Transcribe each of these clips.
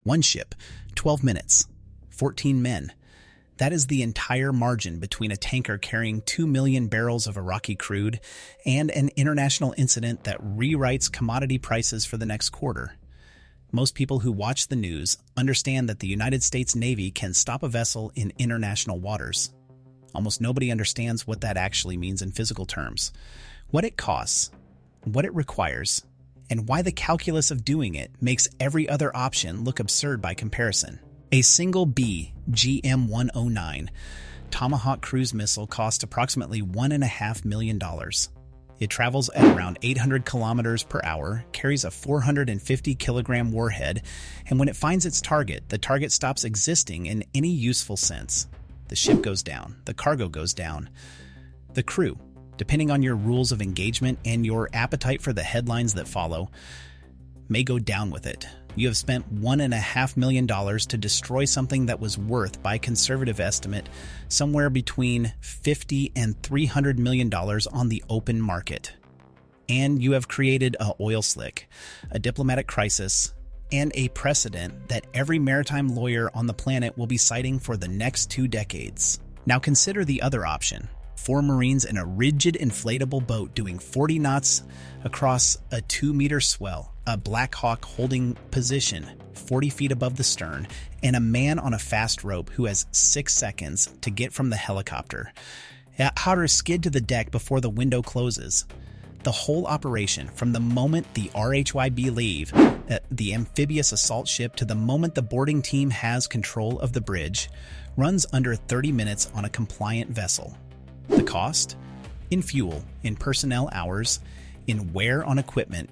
One ship, 12 minutes, 14 men. That is the entire margin between a tanker carrying 2 million barrels of Iraqi crude and an international incident that rewrites commodity prices for the next quarter. Most people who watch the news understand that the United States Navy can stop a vessel in international waters. Almost nobody understands what that actually means in physical terms, what it costs, what it requires, and why the calculus of doing it makes every other option look absurd by comparison. A single BGM-109 Tomahawk cruise missile costs approximately $1.5 million. It travels at around 800 kilometers per hour, carries a 450-kilogram warhead, and when it finds its target, the target stops existing in any useful sense. The ship goes down, the cargo goes down. The crew, depending on your rules of engagement and your appetite for the headlines that follow, may go down with it. You have spent $1.5 million to destroy something that was worth, by conservative estimate, somewhere between $50 and $300 million on the open market. And you have created an oil slick, a diplomatic crisis, and a precedent that every maritime lawyer on the planet will be citing for the next 2 decades. Now consider the other option. 4 Marines in a rigid inflatable boat doing 40 knots across a 2-meter swell, a Black Hawk holding position 40 feet above the stern, and a man on a fast rope who has 6 seconds to get from the helicopter. How to skid to the deck before the window closes. The whole operation, from the moment the RHIB leave, the amphibious assault ship, to the moment the boarding team has control of the bridge, runs under 30 minutes on a compliant vessel. The cost? In fuel, in personnel hours, in wear on equipment,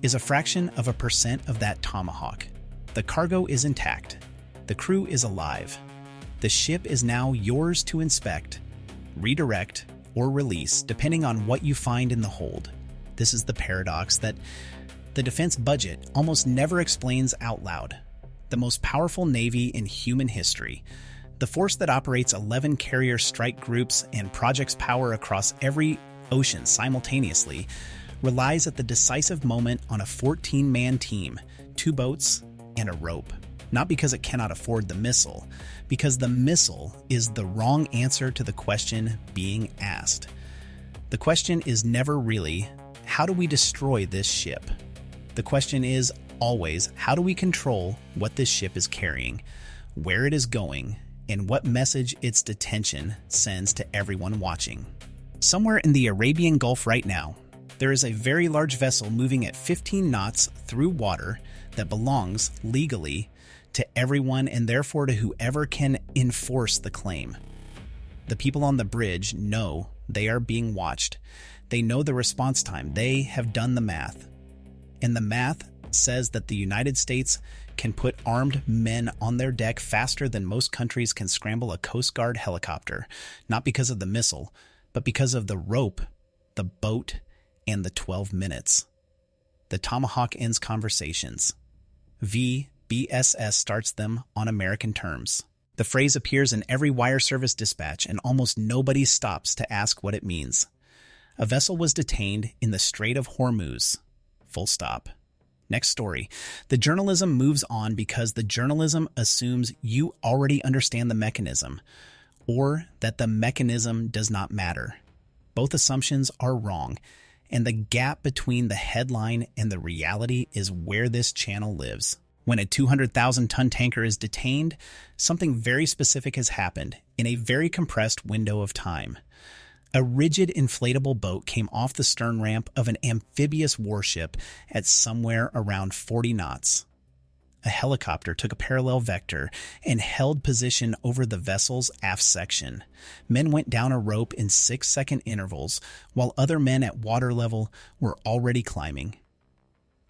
is a fraction of a % of that Tomahawk. The cargo is intact. The crew is alive. The ship is now yours to inspect, redirect, or release, depending on what you find in the hold. This is the paradox that the defense budget almost never explains out loud. The most powerful navy in human history, the force that operates 11 carrier strike groups and projects power across every ocean simultaneously, relies at the decisive moment on a 14-man team, 2 boats, and a rope. Not because it cannot afford the missile, because the missile is the wrong answer to the question being asked. The question is never really, how do we destroy this ship? The question is always, how do we control what this ship is carrying, where it is going, and what message its detention sends to everyone watching. Somewhere in the Arabian Gulf right now, there is a very large vessel moving at 15 knots through water that belongs legally to everyone and therefore to whoever can enforce the claim. The people on the bridge know they are being watched. They know the response time. They have done the math. And the math says that the United States can put armed men on their deck faster than most countries can scramble a Coast Guard helicopter, not because of the missile, but because of the rope, the boat, and the 12 minutes. The Tomahawk ends conversations. V.B.S.S. starts them on American terms. The phrase appears in every wire service dispatch, and almost nobody stops to ask what it means. A vessel was detained in the Strait of Hormuz. Full stop. Next story. The journalism moves on because the journalism assumes you already understand the mechanism, or that the mechanism does not matter. Both assumptions are wrong, and the gap between the headline and the reality is where this channel lives. When a 200,000-ton tanker is detained, something very specific has happened in a very compressed window of time. A rigid inflatable boat came off the stern ramp of an amphibious warship at somewhere around 40 knots. A helicopter took a parallel vector and held position over the vessel's aft section. Men went down a rope in 6-second intervals, while other men at water level were already climbing.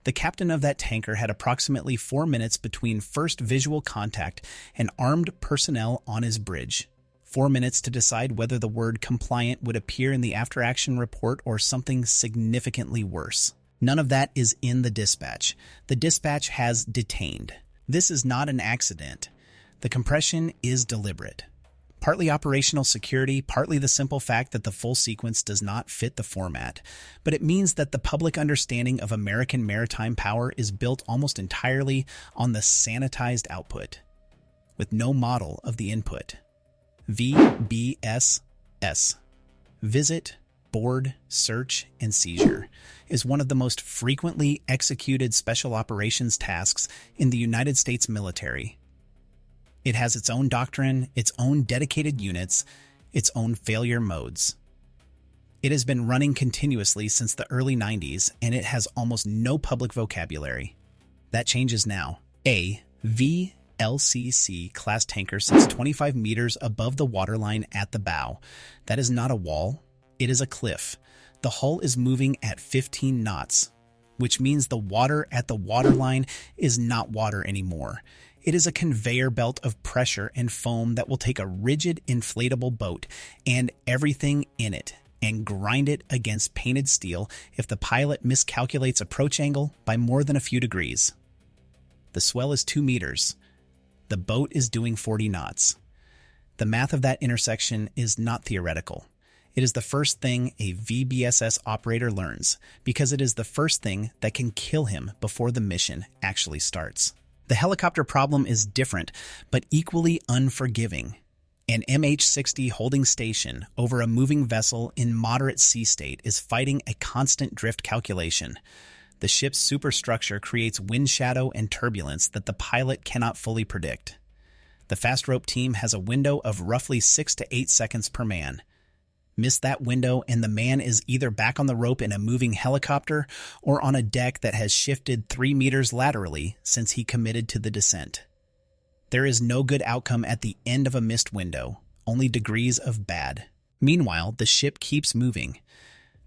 The captain of that tanker had approximately 4 minutes between first visual contact and armed personnel on his bridge. 4 minutes to decide whether the word compliant would appear in the after-action report or something significantly worse. None of that is in the dispatch. The dispatch has detained. This is not an accident. The compression is deliberate. Partly operational security, partly the simple fact that the full sequence does not fit the format. But it means that the public understanding of American maritime power is built almost entirely on the sanitized output, with no model of the input. V.B.S.S. Visit, Board, Search, and Seizure is one of the most frequently executed special operations tasks in the United States military. It has its own doctrine, its own dedicated units, its own failure modes. It has been running continuously since the early 90s, and it has almost no public vocabulary. That changes now. A VLCC class tanker sits 25 meters above the waterline at the bow. That is not a wall, it is a cliff. The hull is moving at 15 knots, which means the water at the waterline is not water anymore. It is a conveyor belt of pressure and foam that will take a rigid inflatable boat and everything in it and grind it against painted steel if the pilot miscalculates approach angle by more than a few degrees. The swell is 2 meters. The boat is doing 40 knots. The math of that intersection is not theoretical. It is the first thing a VBSS operator learns because it is the first thing that can kill him before the mission actually starts. The helicopter problem is different, but equally unforgiving. An MH-60 holding station over a moving vessel in moderate sea state is fighting a constant drift calculation. The ship's superstructure creates wind shadow and turbulence that the pilot cannot fully predict. The fast rope team has a window of roughly 6 to 8 seconds per man. Miss that window and the man is either back on the rope in a moving helicopter or on a deck that has shifted 3 meters laterally since he committed to the descent. There is no good outcome at the end of a missed window, only degrees of bad. Meanwhile, the ship keeps moving.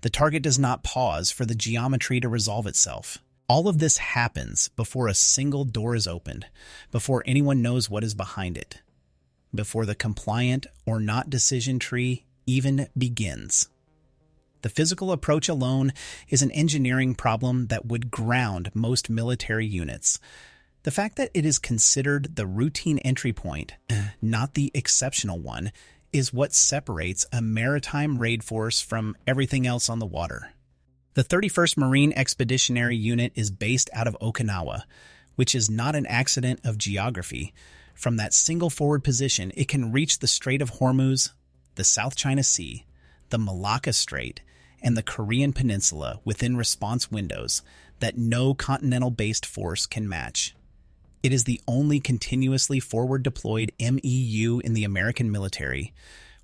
The target does not pause for the geometry to resolve itself. All of this happens before a single door is opened, before anyone knows what is behind it, before the compliant or not decision tree even begins. The physical approach alone is an engineering problem that would ground most military units. The fact that it is considered the routine entry point, not the exceptional one, is what separates a maritime raid force from everything else on the water. The 31st Marine Expeditionary Unit is based out of Okinawa, which is not an accident of geography. From that single forward position, it can reach the Strait of Hormuz, the South China Sea, the Malacca Strait, and the Korean Peninsula within response windows that no continental-based force can match. It is the only continuously forward-deployed MEU in the American military,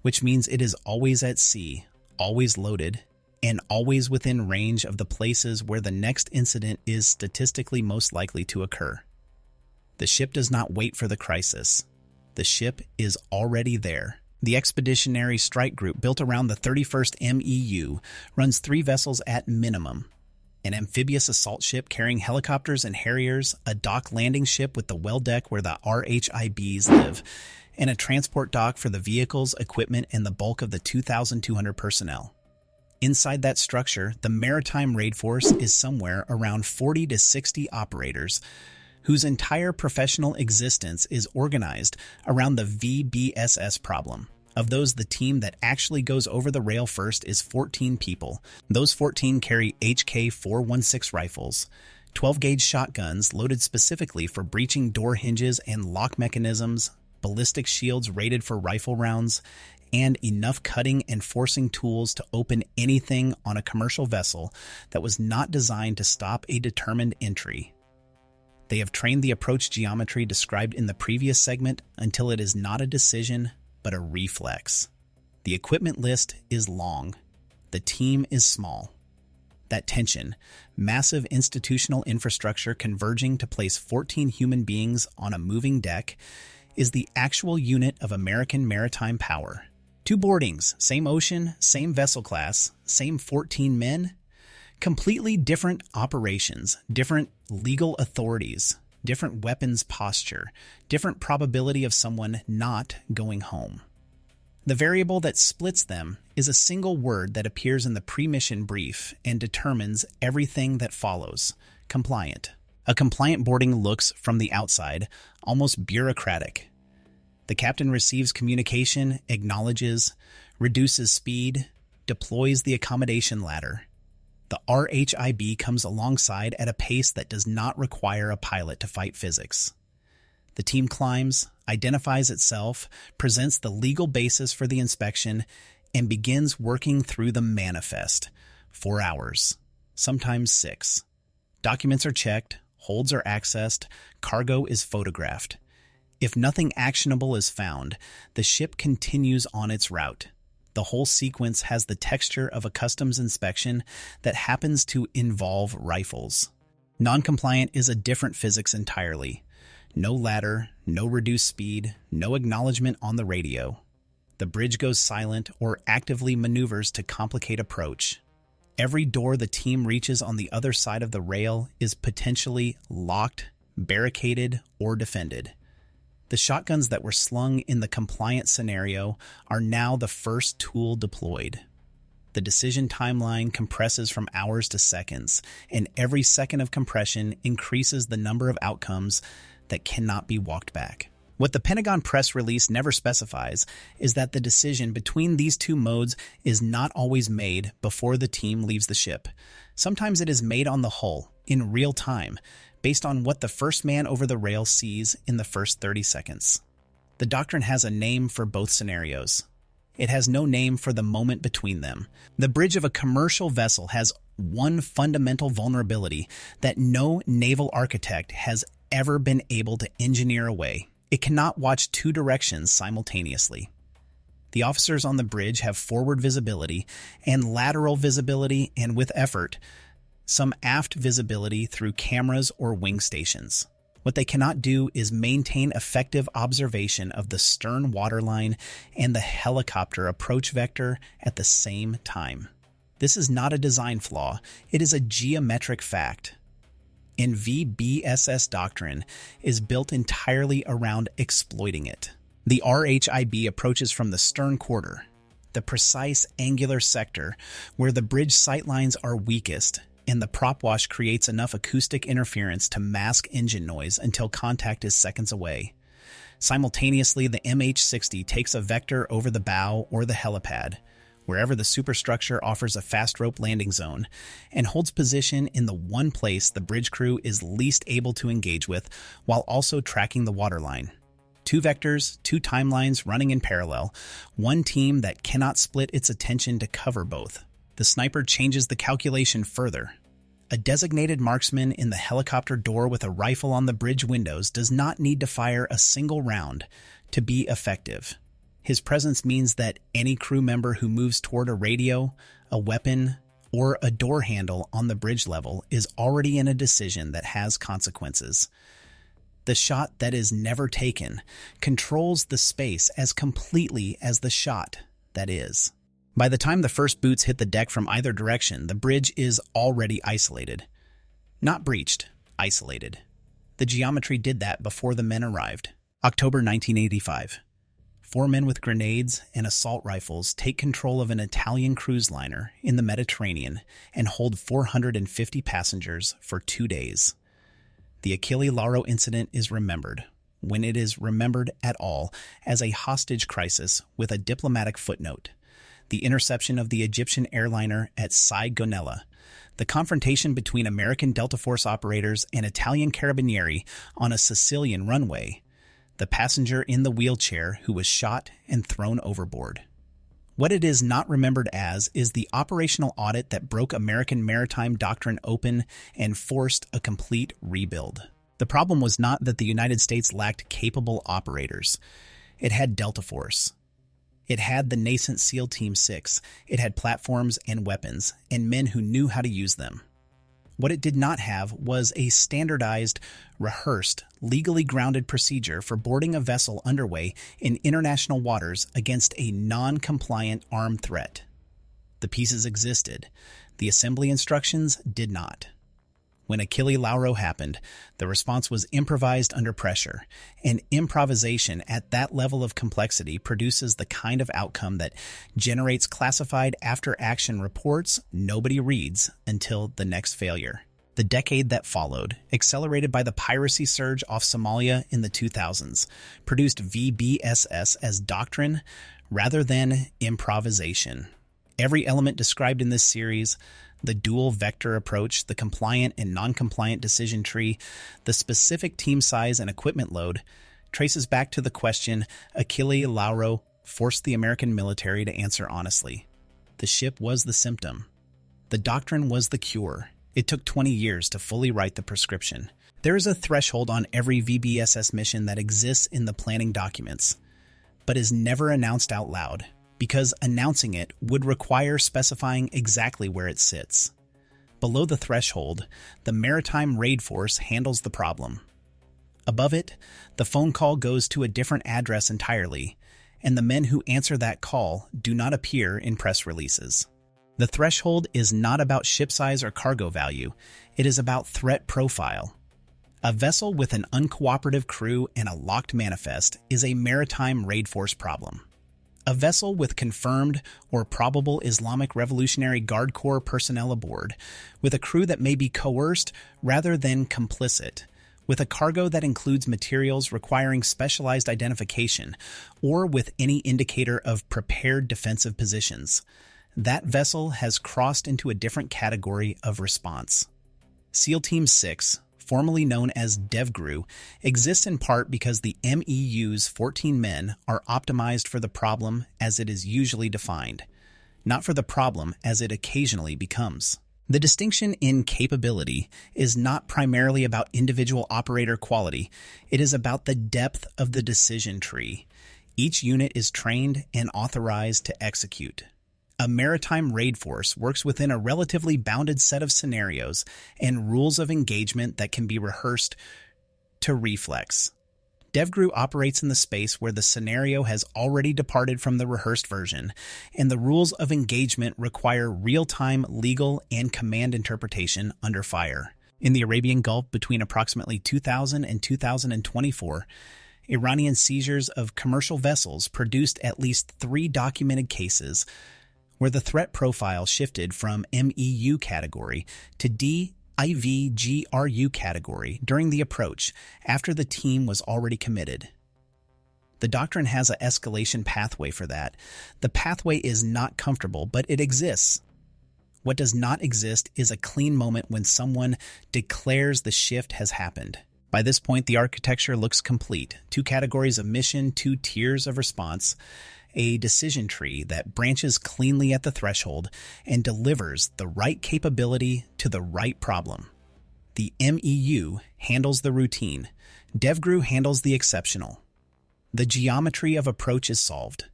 which means it is always at sea, always loaded, and always within range of the places where the next incident is statistically most likely to occur. The ship does not wait for the crisis. The ship is already there. The Expeditionary Strike Group built around the 31st MEU runs 3 vessels at minimum: an amphibious assault ship carrying helicopters and Harriers, a dock landing ship with the well deck where the RHIBs live, and a transport dock for the vehicles, equipment, and the bulk of the 2,200 personnel. Inside that structure, the Maritime Raid Force is somewhere around 40 to 60 operators, whose entire professional existence is organized around the V.B.S.S. problem. Of those, the team that actually goes over the rail first is 14 people. Those 14 carry HK-416 rifles, 12-gauge shotguns loaded specifically for breaching door hinges and lock mechanisms, ballistic shields rated for rifle rounds, and enough cutting and forcing tools to open anything on a commercial vessel that was not designed to stop a determined entry. They have trained the approach geometry described in the previous segment until it is not a decision, but a reflex. The equipment list is long. The team is small. That tension, massive institutional infrastructure converging to place 14 human beings on a moving deck, is the actual unit of American maritime power. 2 boardings, same ocean, same vessel class, same 14 men. Completely different operations, different legal authorities, different weapons posture, different probability of someone not going home. The variable that splits them is a single word that appears in the pre-mission brief and determines everything that follows: compliant. A compliant boarding looks, from the outside, almost bureaucratic. The captain receives communication, acknowledges, reduces speed, deploys the accommodation ladder. The RHIB comes alongside at a pace that does not require a pilot to fight physics. The team climbs, identifies itself, presents the legal basis for the inspection, and begins working through the manifest. 4 hours, sometimes 6. Documents are checked, holds are accessed, cargo is photographed. If nothing actionable is found, the ship continues on its route. The whole sequence has the texture of a customs inspection that happens to involve rifles. Non-compliant is a different physics entirely. No ladder, no reduced speed, no acknowledgement on the radio. The bridge goes silent or actively maneuvers to complicate approach. Every door the team reaches on the other side of the rail is potentially locked, barricaded, or defended. The shotguns that were slung in the compliant scenario are now the first tool deployed. The decision timeline compresses from hours to seconds, and every second of compression increases the number of outcomes that cannot be walked back. What the Pentagon press release never specifies is that the decision between these two modes is not always made before the team leaves the ship. Sometimes it is made on the hull, in real time, based on what the first man over the rail sees in the first 30 seconds. The Doctrine has a name for both scenarios. It has no name for the moment between them. The bridge of a commercial vessel has one fundamental vulnerability that no naval architect has ever been able to engineer away. It cannot watch two directions simultaneously. The officers on the bridge have forward visibility and lateral visibility, and with effort, some aft visibility through cameras or wing stations. What they cannot do is maintain effective observation of the stern waterline and the helicopter approach vector at the same time. This is not a design flaw, it is a geometric fact. And V.B.S.S. doctrine is built entirely around exploiting it. The RHIB approaches from the stern quarter, the precise angular sector where the bridge sightlines are weakest, and the prop wash creates enough acoustic interference to mask engine noise until contact is seconds away. Simultaneously, the MH-60 takes a vector over the bow or the helipad, wherever the superstructure offers a fast rope landing zone, and holds position in the one place the bridge crew is least able to engage with, while also tracking the waterline. 2 vectors, 2 timelines running in parallel, one team that cannot split its attention to cover both. The sniper changes the calculation further. A designated marksman in the helicopter door with a rifle on the bridge windows does not need to fire a single round to be effective. His presence means that any crew member who moves toward a radio, a weapon, or a door handle on the bridge level is already in a decision that has consequences. The shot that is never taken controls the space as completely as the shot that is. By the time the first boots hit the deck from either direction, the bridge is already isolated. Not breached, isolated. The geometry did that before the men arrived. October 1985. 4 men with grenades and assault rifles take control of an Italian cruise liner in the Mediterranean and hold 450 passengers for 2 days. The Achille Lauro incident is remembered, when it is remembered at all, as a hostage crisis with a diplomatic footnote. The interception of the Egyptian airliner at Gonella, the confrontation between American Delta Force operators and Italian Carabinieri on a Sicilian runway, the passenger in the wheelchair who was shot and thrown overboard. What it is not remembered as is the operational audit that broke American maritime doctrine open and forced a complete rebuild. The problem was not that the United States lacked capable operators. It had Delta Force. It had the nascent SEAL Team 6. It had platforms and weapons, and men who knew how to use them. What it did not have was a standardized, rehearsed, legally grounded procedure for boarding a vessel underway in international waters against a non-compliant armed threat. The pieces existed. The assembly instructions did not. When Achille Lauro happened, the response was improvised under pressure, and improvisation at that level of complexity produces the kind of outcome that generates classified after-action reports nobody reads until the next failure. The decade that followed, accelerated by the piracy surge off Somalia in the 2000s, produced V.B.S.S as doctrine rather than improvisation. Every element described in this series, the dual vector approach, the compliant and non-compliant decision tree, the specific team size and equipment load, traces back to the question Achille Lauro forced the American military to answer honestly. The ship was the symptom. The doctrine was the cure. It took 20 years to fully write the prescription. There is a threshold on every VBSS mission that exists in the planning documents, but is never announced out loud, because announcing it would require specifying exactly where it sits. Below the threshold, the Maritime Raid Force handles the problem. Above it, the phone call goes to a different address entirely, and the men who answer that call do not appear in press releases. The threshold is not about ship size or cargo value, it is about threat profile. A vessel with an uncooperative crew and a locked manifest is a Maritime Raid Force problem. A vessel with confirmed or probable Islamic Revolutionary Guard Corps personnel aboard, with a crew that may be coerced rather than complicit, with a cargo that includes materials requiring specialized identification, or with any indicator of prepared defensive positions. That vessel has crossed into a different category of response. SEAL Team 6, formerly known as DEVGRU, exists in part because the MEU's 14 men are optimized for the problem as it is usually defined, not for the problem as it occasionally becomes. The distinction in capability is not primarily about individual operator quality, it is about the depth of the decision tree. Each unit is trained and authorized to execute. A maritime raid force works within a relatively bounded set of scenarios and rules of engagement that can be rehearsed to reflex. DEVGRU operates in the space where the scenario has already departed from the rehearsed version, and the rules of engagement require real-time legal and command interpretation under fire. In the Arabian Gulf between approximately 2000 and 2024, Iranian seizures of commercial vessels produced at least 3 documented cases where the threat profile shifted from MEU category to DEVGRU category during the approach after the team was already committed. The doctrine has an escalation pathway for that. The pathway is not comfortable, but it exists. What does not exist is a clean moment when someone declares the shift has happened. By this point, the architecture looks complete. 2 categories of mission, 2 tiers of response, a decision tree that branches cleanly at the threshold and delivers the right capability to the right problem. The MEU handles the routine. DEVGRU handles the exceptional. The geometry of approach is solved.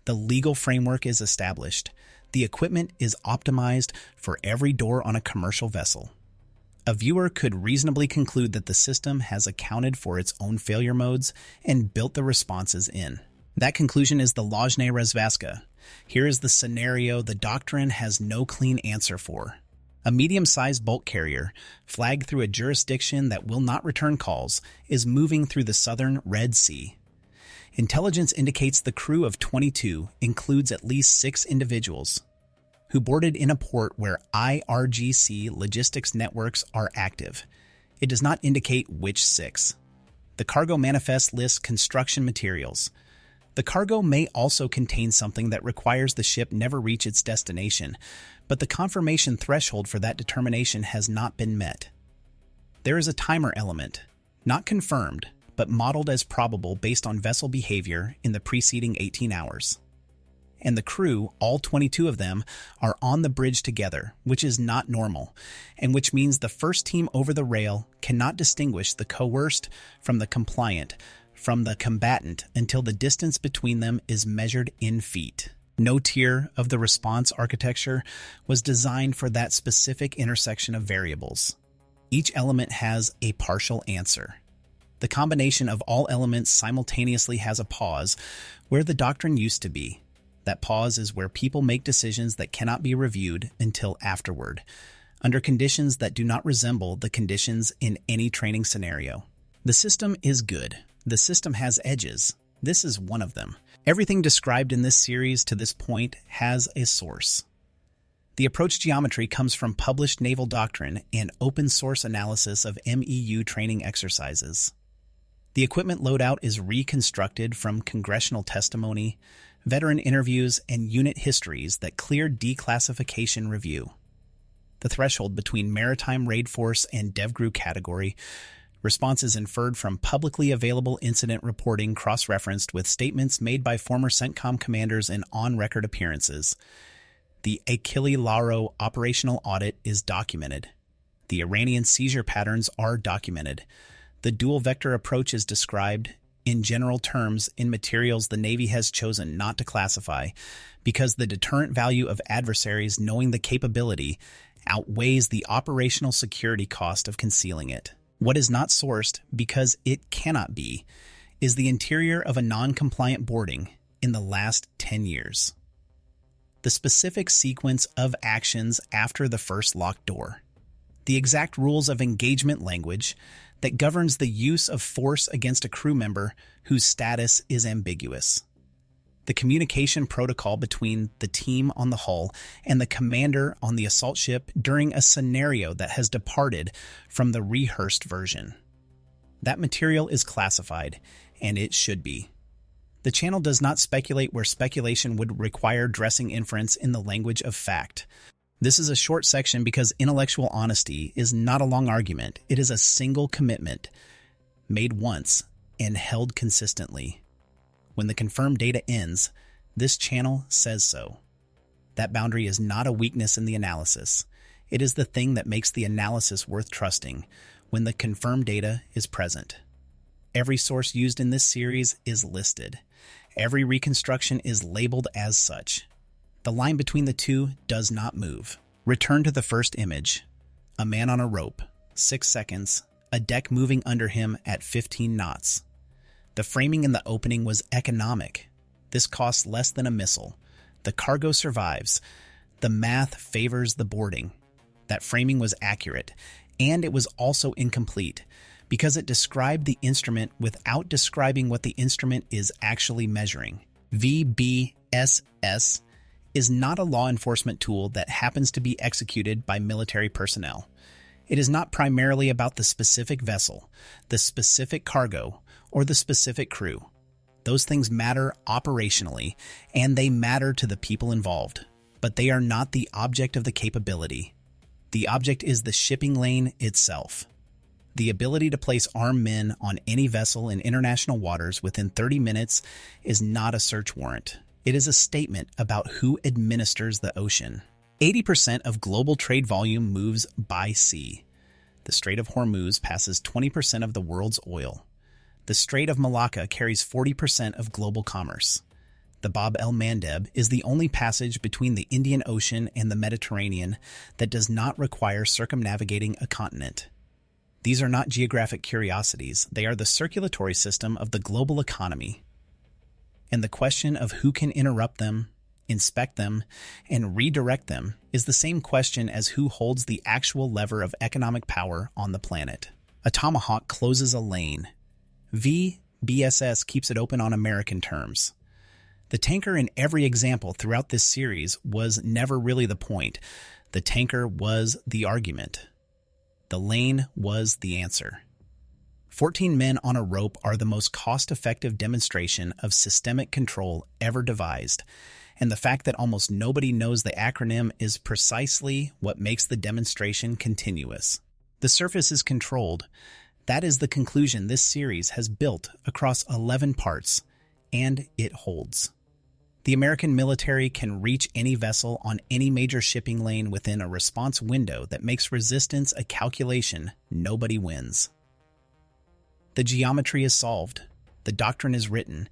The legal framework is established. The equipment is optimized for every door on a commercial vessel. A viewer could reasonably conclude that the system has accounted for its own failure modes and built the responses in. That conclusion is the Lojne Razvazka. Here is the scenario the doctrine has no clean answer for. A medium-sized bulk carrier, flagged through a jurisdiction that will not return calls, is moving through the southern Red Sea. Intelligence indicates the crew of 22 includes at least 6 individuals who boarded in a port where IRGC logistics networks are active. It does not indicate which 6. The cargo manifest lists construction materials. The cargo may also contain something that requires the ship never reach its destination, but the confirmation threshold for that determination has not been met. There is a timer element, not confirmed, but modeled as probable based on vessel behavior in the preceding 18 hours. And the crew, all 22 of them, are on the bridge together, which is not normal, and which means the first team over the rail cannot distinguish the coerced from the compliant, from the combatant until the distance between them is measured in feet. No tier of the response architecture was designed for that specific intersection of variables. Each element has a partial answer. The combination of all elements simultaneously has a pause where the doctrine used to be. That pause is where people make decisions that cannot be reviewed until afterward, under conditions that do not resemble the conditions in any training scenario. The system is good. The system has edges. This is one of them. Everything described in this series to this point has a source. The approach geometry comes from published naval doctrine and open-source analysis of MEU training exercises. The equipment loadout is reconstructed from congressional testimony, veteran interviews, and unit histories that cleared declassification review. The threshold between Maritime Raid Force and DEVGRU category responses inferred from publicly available incident reporting cross-referenced with statements made by former CENTCOM commanders in on-record appearances. The Achille Lauro operational audit is documented. The Iranian seizure patterns are documented. The dual-vector approach is described in general terms in materials the Navy has chosen not to classify because the deterrent value of adversaries knowing the capability outweighs the operational security cost of concealing it. What is not sourced, because it cannot be, is the interior of a non-compliant boarding in the last 10 years. The specific sequence of actions after the first locked door. The exact rules of engagement language that governs the use of force against a crew member whose status is ambiguous. The communication protocol between the team on the hull and the commander on the assault ship during a scenario that has departed from the rehearsed version. That material is classified, and it should be. The channel does not speculate where speculation would require dressing inference in the language of fact. This is a short section because intellectual honesty is not a long argument. It is a single commitment, made once and held consistently. When the confirmed data ends, this channel says so. That boundary is not a weakness in the analysis. It is the thing that makes the analysis worth trusting when the confirmed data is present. Every source used in this series is listed. Every reconstruction is labeled as such. The line between the two does not move. Return to the first image. A man on a rope, 6 seconds, a deck moving under him at 15 knots. The framing in the opening was economic. This costs less than a missile. The cargo survives. The math favors the boarding. That framing was accurate, and it was also incomplete because it described the instrument without describing what the instrument is actually measuring. V.B.S.S. is not a law enforcement tool that happens to be executed by military personnel. It is not primarily about the specific vessel, the specific cargo, or the specific crew. Those things matter operationally, and they matter to the people involved, but they are not the object of the capability. The object is the shipping lane itself. The ability to place armed men on any vessel in international waters within 30 minutes is not a search warrant. It is a statement about who administers the ocean. 80% of global trade volume moves by sea. The Strait of Hormuz passes 20% of the world's oil. The Strait of Malacca carries 40% of global commerce. The Bab el-Mandeb is the only passage between the Indian Ocean and the Mediterranean that does not require circumnavigating a continent. These are not geographic curiosities. They are the circulatory system of the global economy. And the question of who can interrupt them, inspect them, and redirect them is the same question as who holds the actual lever of economic power on the planet. A Tomahawk closes a lane. V.B.S.S. keeps it open on American terms. The tanker in every example throughout this series was never really the point. The tanker was the argument. The lane was the answer. 14 men on a rope are the most cost-effective demonstration of systemic control ever devised, and the fact that almost nobody knows the acronym is precisely what makes the demonstration continuous. The surface is controlled. That is the conclusion this series has built across 11 parts, and it holds. The American military can reach any vessel on any major shipping lane within a response window that makes resistance a calculation nobody wins. The geometry is solved, the doctrine is written,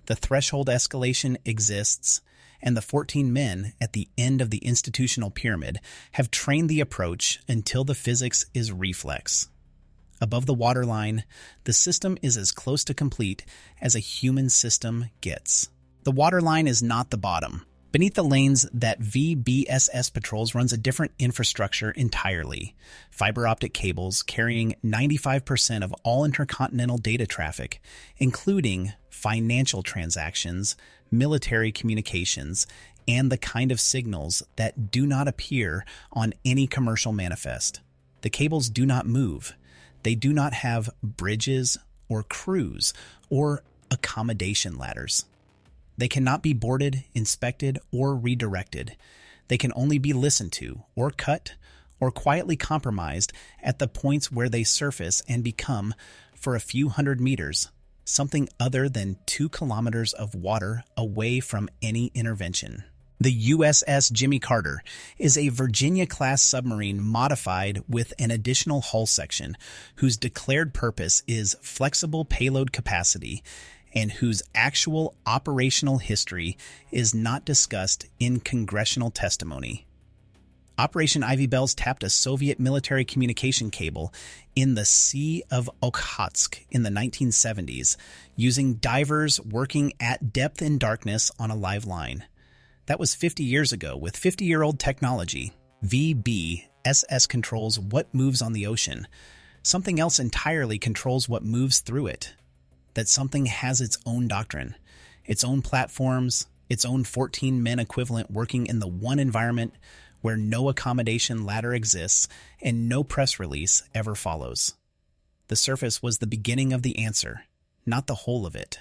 the threshold escalation exists, and the 14 men at the end of the institutional pyramid have trained the approach until the physics is reflex. Above the waterline, the system is as close to complete as a human system gets. The waterline is not the bottom. Beneath the lanes that V.B.S.S. patrols runs a different infrastructure entirely. Fiber optic cables carrying 95% of all intercontinental data traffic, including financial transactions, military communications, and the kind of signals that do not appear on any commercial manifest. The cables do not move. They do not have bridges or crews or accommodation ladders. They cannot be boarded, inspected, or redirected. They can only be listened to, or cut, or quietly compromised at the points where they surface and become, for a few hundred meters, something other than 2 kilometers of water away from any intervention. The USS Jimmy Carter is a Virginia-class submarine modified with an additional hull section whose declared purpose is flexible payload capacity and whose actual operational history is not discussed in congressional testimony. Operation Ivy Bells tapped a Soviet military communication cable in the Sea of Okhotsk in the 1970s, using divers working at depth in darkness on a live line. That was 50 years ago with 50-year-old technology. V.B.S.S. controls what moves on the ocean. Something else entirely controls what moves through it. That something has its own doctrine, its own platforms, its own 14 men equivalent working in the one environment where no accommodation ladder exists and no press release ever follows. The surface was the beginning of the answer, not the whole of it.